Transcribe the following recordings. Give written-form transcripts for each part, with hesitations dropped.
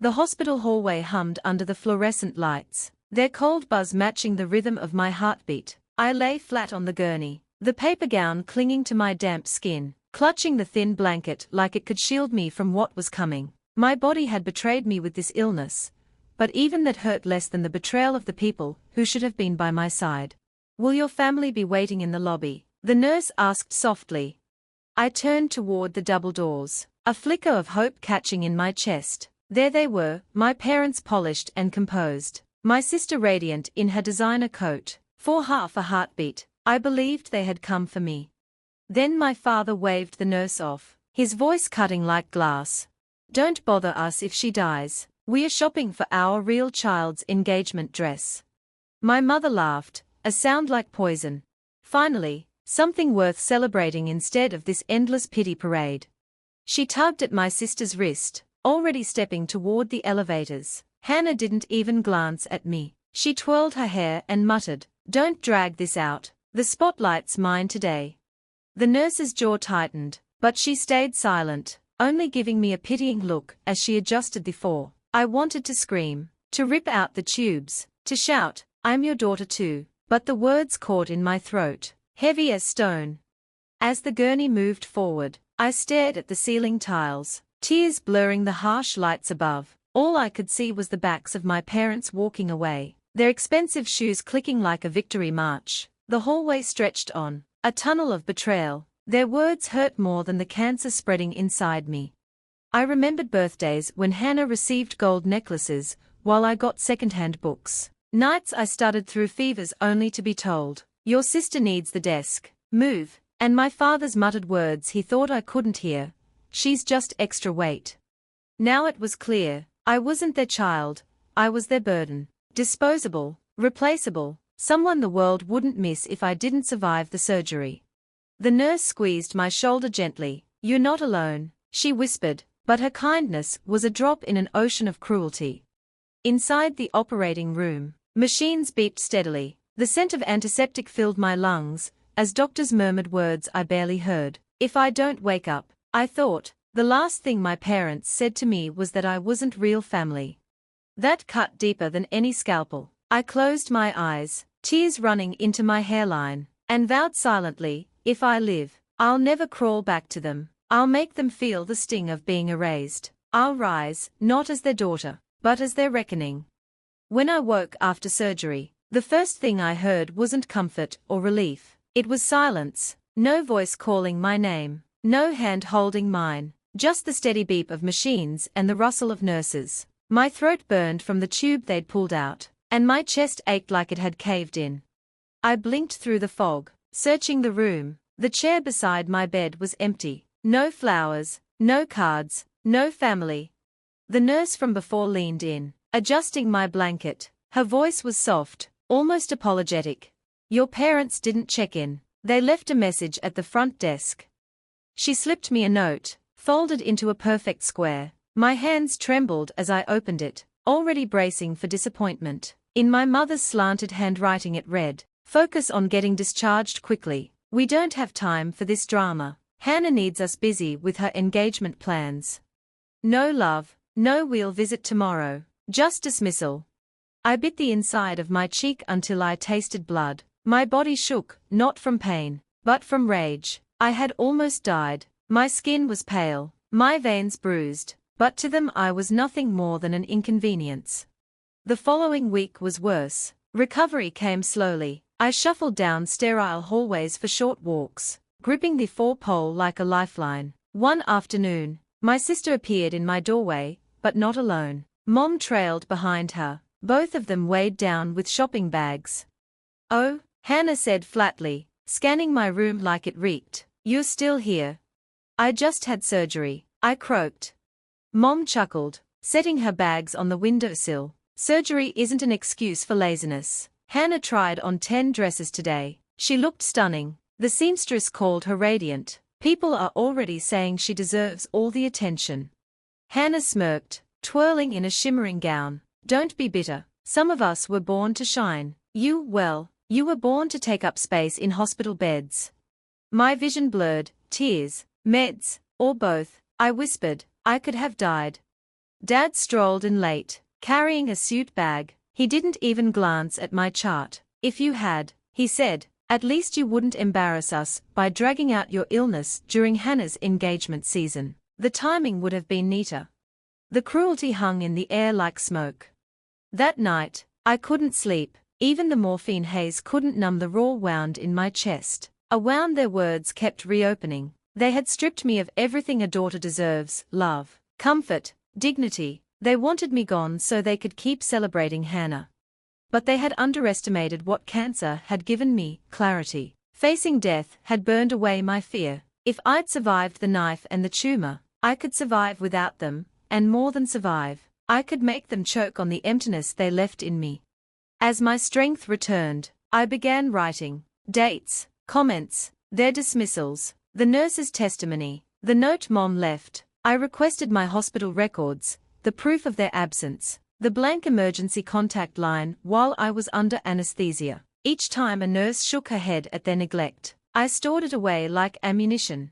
The hospital hallway hummed under the fluorescent lights, their cold buzz matching the rhythm of my heartbeat. I lay flat on the gurney, the paper gown clinging to my damp skin, clutching the thin blanket like it could shield me from what was coming. My body had betrayed me with this illness, but even that hurt less than the betrayal of the people who should have been by my side. "Will your family be waiting in the lobby?" the nurse asked softly. I turned toward the double doors, a flicker of hope catching in my chest. There they were, my parents polished and composed, my sister radiant in her designer coat. For half a heartbeat, I believed they had come for me. Then my father waved the nurse off, his voice cutting like glass. "Don't bother us if she dies. We are shopping for our real child's engagement dress." My mother laughed, a sound like poison. Finally, something worth celebrating instead of this endless pity parade. She tugged at my sister's wrist, already stepping toward the elevators. Hannah didn't even glance at me. She twirled her hair and muttered, "Don't drag this out. The spotlight's mine today." The nurse's jaw tightened, but she stayed silent, only giving me a pitying look as she adjusted the fore. I wanted to scream, to rip out the tubes, to shout, "I'm your daughter too," but the words caught in my throat, heavy as stone. As the gurney moved forward, I stared at the ceiling tiles, tears blurring the harsh lights above. All I could see was the backs of my parents walking away, their expensive shoes clicking like a victory march. The hallway stretched on, a tunnel of betrayal. Their words hurt more than the cancer spreading inside me. I remembered birthdays when Hannah received gold necklaces, while I got second-hand books. Nights I studied through fevers only to be told, "Your sister needs the desk. Move." And my father's muttered words he thought I couldn't hear, "She's just extra weight." Now it was clear, I wasn't their child, I was their burden. Disposable, replaceable, someone the world wouldn't miss if I didn't survive the surgery. The nurse squeezed my shoulder gently. "You're not alone," she whispered, but her kindness was a drop in an ocean of cruelty. Inside the operating room, machines beeped steadily. The scent of antiseptic filled my lungs, as doctors murmured words I barely heard. "If I don't wake up," I thought, the last thing my parents said to me was that I wasn't real family. That cut deeper than any scalpel. I closed my eyes, tears running into my hairline, and vowed silently, if I live, I'll never crawl back to them. I'll make them feel the sting of being erased. I'll rise, not as their daughter, but as their reckoning. When I woke after surgery, the first thing I heard wasn't comfort or relief. It was silence, no voice calling my name, no hand holding mine, just the steady beep of machines and the rustle of nurses. My throat burned from the tube they'd pulled out, and my chest ached like it had caved in. I blinked through the fog, searching the room. The chair beside my bed was empty. No flowers, no cards, no family. The nurse from before leaned in, adjusting my blanket. Her voice was soft, almost apologetic. "Your parents didn't check in. They left a message at the front desk." She slipped me a note, folded into a perfect square. My hands trembled as I opened it, already bracing for disappointment. In my mother's slanted handwriting it read, "Focus on getting discharged quickly. We don't have time for this drama. Hannah needs us busy with her engagement plans. No love, no we'll visit tomorrow, just dismissal." I bit the inside of my cheek until I tasted blood. My body shook, not from pain, but from rage. I had almost died. My skin was pale, my veins bruised, but to them I was nothing more than an inconvenience. The following week was worse. Recovery came slowly. I shuffled down sterile hallways for short walks, gripping the four-pole like a lifeline. One afternoon, my sister appeared in my doorway, but not alone. Mom trailed behind her, both of them weighed down with shopping bags. "Oh," Hannah said flatly, scanning my room like it reeked, "you're still here." "I just had surgery," I croaked. Mom chuckled, setting her bags on the windowsill. "Surgery isn't an excuse for laziness." Hannah tried on 10 dresses today. She looked stunning. The seamstress called her radiant. People are already saying she deserves all the attention. Hannah smirked, twirling in a shimmering gown. "Don't be bitter. Some of us were born to shine. You were born to take up space in hospital beds." My vision blurred. Tears, meds, or both, I whispered. I could have died. Dad strolled in late, carrying a suit bag. He didn't even glance at my chart. "If you had," he said, "at least you wouldn't embarrass us by dragging out your illness during Hannah's engagement season. The timing would have been neater." The cruelty hung in the air like smoke. That night, I couldn't sleep. Even the morphine haze couldn't numb the raw wound in my chest. A wound their words kept reopening. They had stripped me of everything a daughter deserves: love, comfort, dignity. They wanted me gone so they could keep celebrating Hannah. But they had underestimated what cancer had given me: clarity. Facing death had burned away my fear. If I'd survived the knife and the tumor, I could survive without them, and more than survive, I could make them choke on the emptiness they left in me. As my strength returned, I began writing. Dates, comments, their dismissals, the nurse's testimony, the note Mom left. I requested my hospital records, the proof of their absence, the blank emergency contact line while I was under anesthesia. Each time a nurse shook her head at their neglect, I stored it away like ammunition.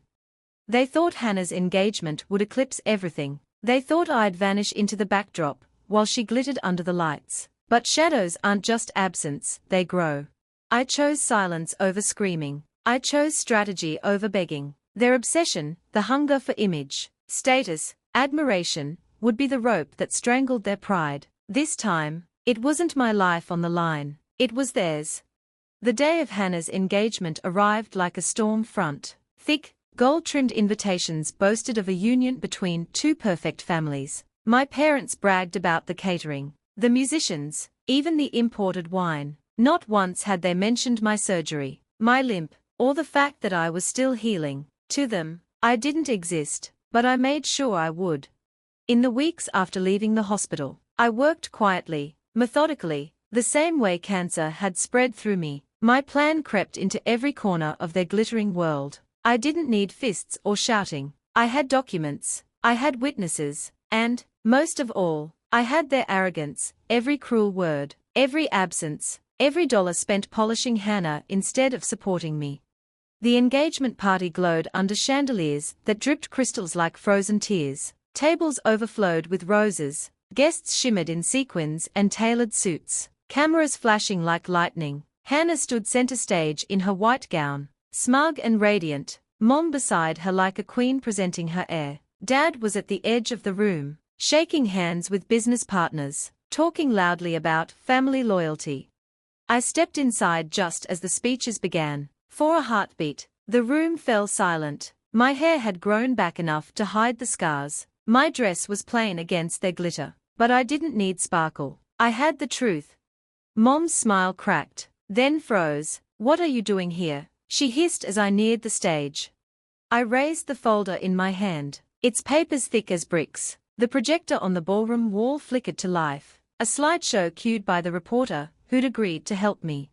They thought Hannah's engagement would eclipse everything. They thought I'd vanish into the backdrop, while she glittered under the lights. But shadows aren't just absence, they grow. I chose silence over screaming. I chose strategy over begging. Their obsession, the hunger for image, status, admiration, would be the rope that strangled their pride. This time, it wasn't my life on the line, it was theirs. The day of Hannah's engagement arrived like a storm front. Thick, gold-trimmed invitations boasted of a union between two perfect families. My parents bragged about the catering, the musicians, even the imported wine. Not once had they mentioned my surgery, my limp, or the fact that I was still healing. To them, I didn't exist, but I made sure I would. In the weeks after leaving the hospital, I worked quietly, methodically, the same way cancer had spread through me. My plan crept into every corner of their glittering world. I didn't need fists or shouting. I had documents, I had witnesses, and, most of all, I had their arrogance, every cruel word, every absence, every dollar spent polishing Hannah instead of supporting me. The engagement party glowed under chandeliers that dripped crystals like frozen tears. Tables overflowed with roses, guests shimmered in sequins and tailored suits, cameras flashing like lightning. Hannah stood center stage in her white gown, smug and radiant, Mom beside her like a queen presenting her heir. Dad was at the edge of the room, shaking hands with business partners, talking loudly about family loyalty. I stepped inside just as the speeches began. For a heartbeat, the room fell silent. My hair had grown back enough to hide the scars. My dress was plain against their glitter, but I didn't need sparkle. I had the truth. Mom's smile cracked, then froze. "What are you doing here?" she hissed as I neared the stage. I raised the folder in my hand, its papers thick as bricks. The projector on the ballroom wall flickered to life, a slideshow cued by the reporter, who'd agreed to help me.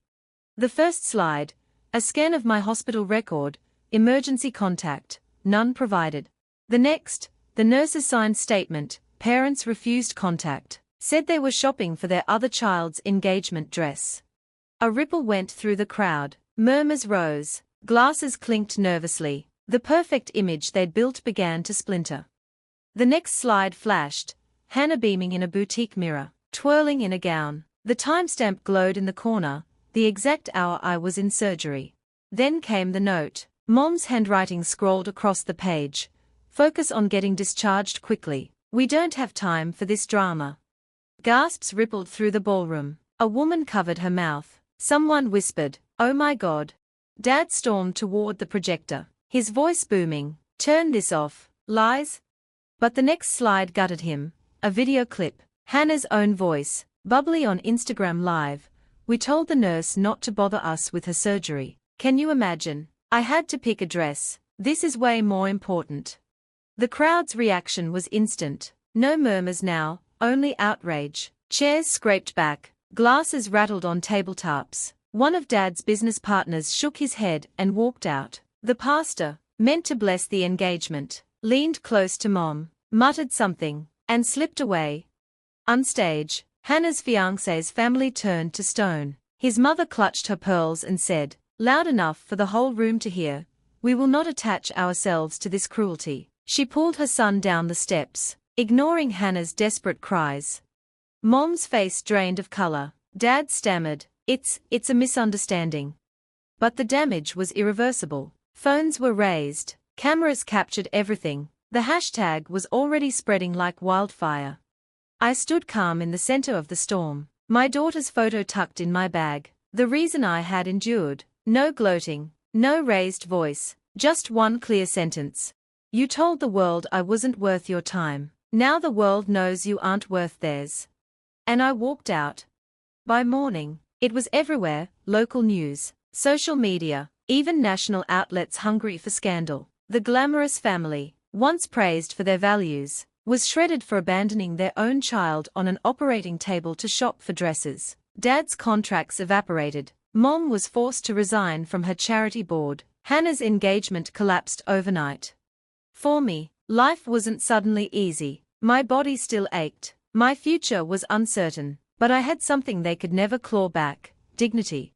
The first slide, a scan of my hospital record, emergency contact, none provided. The next, the nurse's signed statement, parents refused contact, said they were shopping for their other child's engagement dress. A ripple went through the crowd, murmurs rose, glasses clinked nervously, the perfect image they'd built began to splinter. The next slide flashed, Hannah beaming in a boutique mirror, twirling in a gown. The timestamp glowed in the corner, the exact hour I was in surgery. Then came the note. Mom's handwriting scrolled across the page. "Focus on getting discharged quickly. We don't have time for this drama." Gasps rippled through the ballroom. A woman covered her mouth. Someone whispered, "Oh my God." Dad stormed toward the projector, his voice booming, "Turn this off, lies." But the next slide gutted him. A video clip, Hannah's own voice, bubbly on Instagram Live. "We told the nurse not to bother us with her surgery. Can you imagine? I had to pick a dress. This is way more important." The crowd's reaction was instant. No murmurs now, only outrage. Chairs scraped back, glasses rattled on tabletops. One of Dad's business partners shook his head and walked out. The pastor, meant to bless the engagement, leaned close to Mom, muttered something, and slipped away. On stage, Hannah's fiancé's family turned to stone. His mother clutched her pearls and said, loud enough for the whole room to hear, "We will not attach ourselves to this cruelty." She pulled her son down the steps. ignoring Hannah's desperate cries. Mom's face drained of color. Dad stammered, It's a misunderstanding. But the damage was irreversible. Phones were raised, cameras captured everything. The hashtag was already spreading like wildfire. I stood calm in the center of the storm, my daughter's photo tucked in my bag. The reason I had endured. No gloating, no raised voice, just one clear sentence. You told the world I wasn't worth your time. Now the world knows you aren't worth theirs. And I walked out. By morning, it was everywhere, local news, social media, even national outlets hungry for scandal. The glamorous family, once praised for their values, was shredded for abandoning their own child on an operating table to shop for dresses. Dad's contracts evaporated. Mom was forced to resign from her charity board. Hannah's engagement collapsed overnight. For me, life wasn't suddenly easy. My body still ached. My future was uncertain, but I had something they could never claw back: dignity.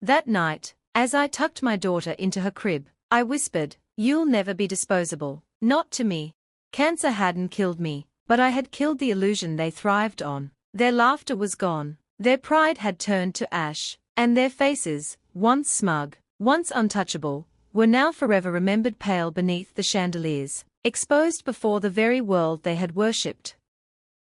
That night, as I tucked my daughter into her crib, I whispered, "You'll never be disposable." Not to me. Cancer hadn't killed me, but I had killed the illusion they thrived on. Their laughter was gone. Their pride had turned to ash, and their faces, once smug, once untouchable, were now forever remembered pale beneath the chandeliers, exposed before the very world they had worshipped.